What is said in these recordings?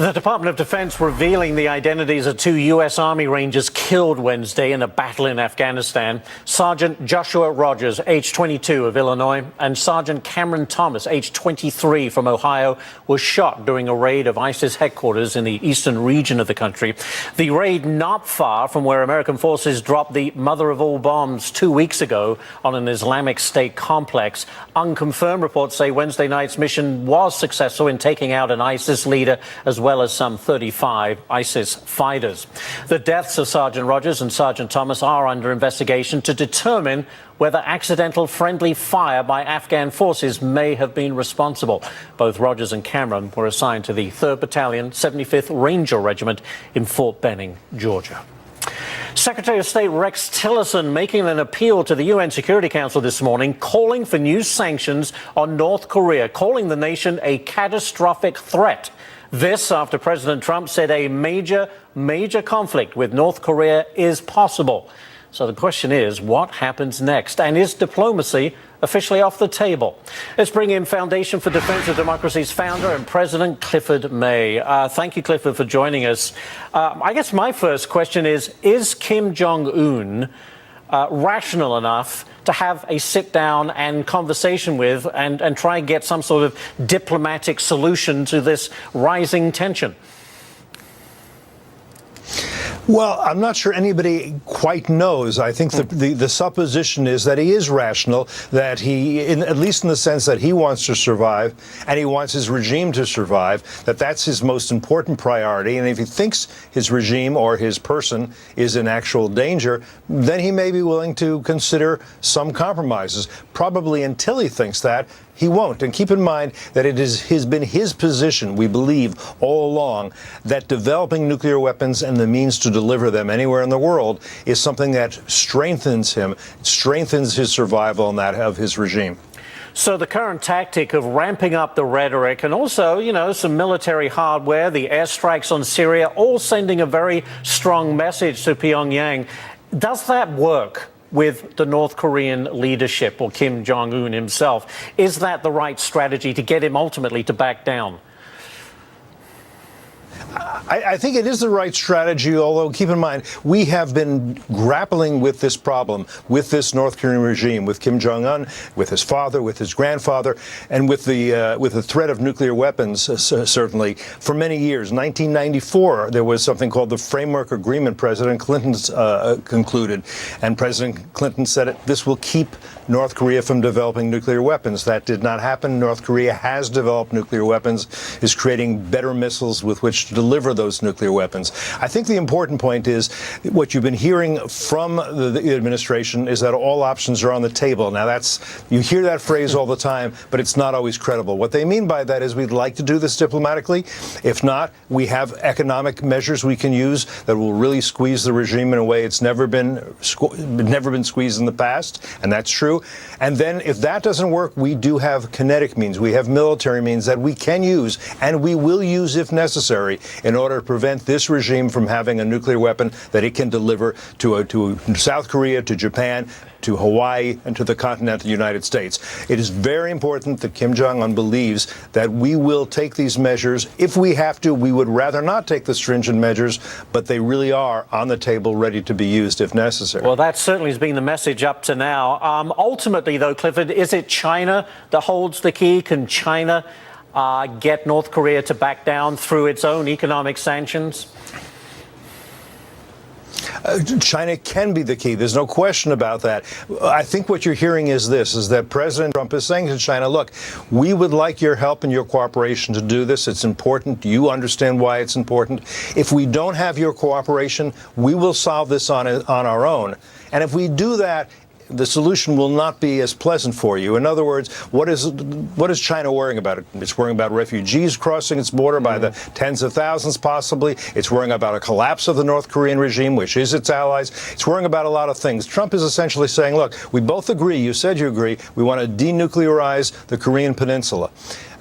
The Department of Defense revealing the identities of two U.S. Army Rangers killed Wednesday in a battle in Afghanistan. Sergeant Joshua Rogers, age 22, of Illinois, and Sergeant Cameron Thomas, age 23, from Ohio, were shot during a raid of ISIS headquarters in the eastern region of the country. The raid not far from where American forces dropped the mother of all bombs 2 weeks ago on an Islamic State complex. Unconfirmed reports say Wednesday night's mission was successful in taking out an ISIS leader as well as some 35 ISIS fighters. The deaths of Sergeant Rogers and Sergeant Thomas are under investigation to determine whether accidental friendly fire by Afghan forces may have been responsible. Both Rogers and Cameron were assigned to the 3rd Battalion, 75th Ranger Regiment in Fort Benning, Georgia. Secretary of State Rex Tillerson making an appeal to the UN Security Council this morning, calling for new sanctions on North Korea, calling the nation a catastrophic threat. This after President Trump said a major conflict with North Korea is possible. So the question is, what happens next? And is diplomacy officially off the table? Let's bring in Foundation for Defense of Democracy's founder and president, Clifford May. Thank you, Clifford, for joining us. I guess my first question is Kim Jong-un rational enough to have a sit-down and conversation with and try and get some sort of diplomatic solution to this rising tension? Well, I'm not sure anybody quite knows. I think the supposition is that he is rational, that he, at least in the sense that he wants to survive and he wants his regime to survive, that's his most important priority. And if he thinks his regime or his person is in actual danger, then he may be willing to consider some compromises. Probably until he thinks that, he won't. And keep in mind that it has been his position, we believe, all along, that developing nuclear weapons and the means to deliver them anywhere in the world is something that strengthens him, strengthens his survival and that of his regime. So the current tactic of ramping up the rhetoric and also, some military hardware, the airstrikes on Syria, all sending a very strong message to Pyongyang. Does that work with the North Korean leadership or Kim Jong-un himself? Is that the right strategy to get him ultimately to back down? I think it is the right strategy, although keep in mind, we have been grappling with this problem, with this North Korean regime, with Kim Jong-un, with his father, with his grandfather, and with the threat of nuclear weapons, certainly, for many years. 1994, there was something called the Framework Agreement President Clinton concluded, and President Clinton said this will keep North Korea from developing nuclear weapons. That did not happen. North Korea has developed nuclear weapons, is creating better missiles with which to deliver those nuclear weapons. I think the important point is what you've been hearing from the administration is that all options are on the table. Now, you hear that phrase all the time, but it's not always credible. What they mean by that is we'd like to do this diplomatically. If not, we have economic measures we can use that will really squeeze the regime in a way it's never been squeezed in the past, and that's true. And then if that doesn't work, we do have kinetic means. We have military means that we can use, and we will use if necessary, in order to prevent this regime from having a nuclear weapon that it can deliver to South Korea, to Japan, to Hawaii, and to the continental United States. It is very important that Kim Jong-un believes that we will take these measures. If we have to, we would rather not take the stringent measures, but they really are on the table, ready to be used if necessary. Well, that certainly has been the message up to now. Ultimately, though, Clifford, is it China that holds the key? Can China get North Korea to back down through its own economic sanctions? China can be the key. There's no question about that. I think what you're hearing is that President Trump is saying to China, look, we would like your help and your cooperation to do this. It's important. You understand why it's important. If we don't have your cooperation, we will solve this on our own. And if we do that, the solution will not be as pleasant for you. In other words, what is China worrying about? It's worrying about refugees crossing its border by the tens of thousands, possibly. It's worrying about a collapse of the North Korean regime, which is its allies. It's worrying about a lot of things. Trump is essentially saying, look, we both agree, you said you agree, we want to denuclearize the Korean Peninsula.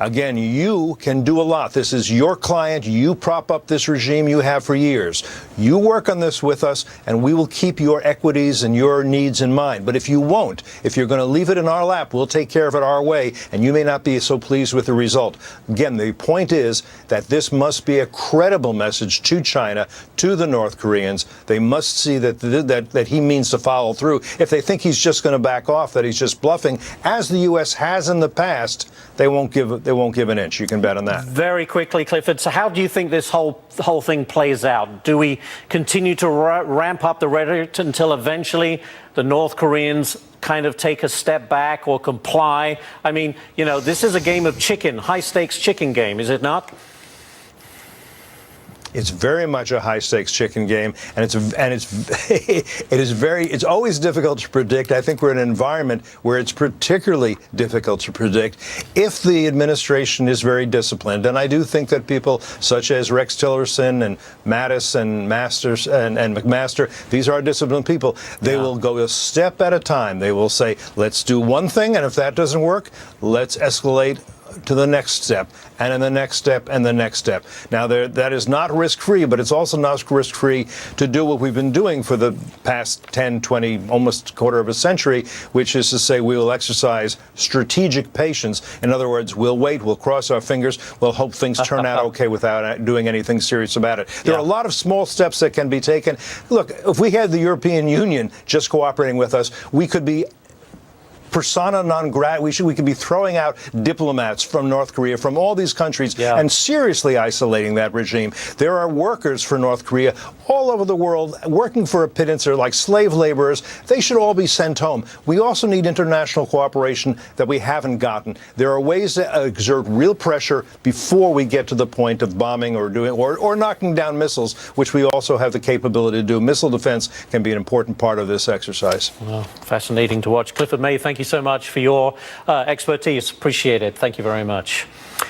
Again, you can do a lot. This is your client. You prop up this regime you have for years. You work on this with us, and we will keep your equities and your needs in mind. But if you won't, if you're going to leave it in our lap, we'll take care of it our way, and you may not be so pleased with the result. Again, the point is that this must be a credible message to China, to the North Koreans. They must see that he means to follow through. If they think he's just going to back off, that he's just bluffing, as the U.S. has in the past, they won't give an inch. You can bet on that. Very quickly, Clifford. So how do you think this whole thing plays out? Do we continue to ramp up the rhetoric until eventually the North Koreans kind of take a step back or comply? I mean, you know, this is a game of chicken, high-stakes chicken game, is it not? It's very much a high-stakes chicken game, and it's always difficult to predict. I think we're in an environment where it's particularly difficult to predict if the administration is very disciplined. And I do think that people such as Rex Tillerson and Mattis and Masters and McMaster, these are disciplined people. They will go a step at a time. They will say, let's do one thing, and if that doesn't work, let's escalate to the next step, and then the next step, and the next step. Now, that is not risk-free, but it's also not risk-free to do what we've been doing for the past 10, 20, almost quarter of a century, which is to say we will exercise strategic patience. In other words, we'll wait, we'll cross our fingers, we'll hope things turn out okay without doing anything serious about it. There are a lot of small steps that can be taken. Look, if we had the European Union just cooperating with us, we could be persona non grata. We could be throwing out diplomats from North Korea, from all these countries, and seriously isolating that regime. There are workers for North Korea all over the world working for a pittance. They're like slave laborers. They should all be sent home. We also need international cooperation that we haven't gotten. There are ways to exert real pressure before we get to the point of bombing or doing or knocking down missiles, which we also have the capability to do. Missile defense can be an important part of this exercise. Well, fascinating to watch. Clifford May, thank you so much for your expertise. Appreciate it. Thank you very much.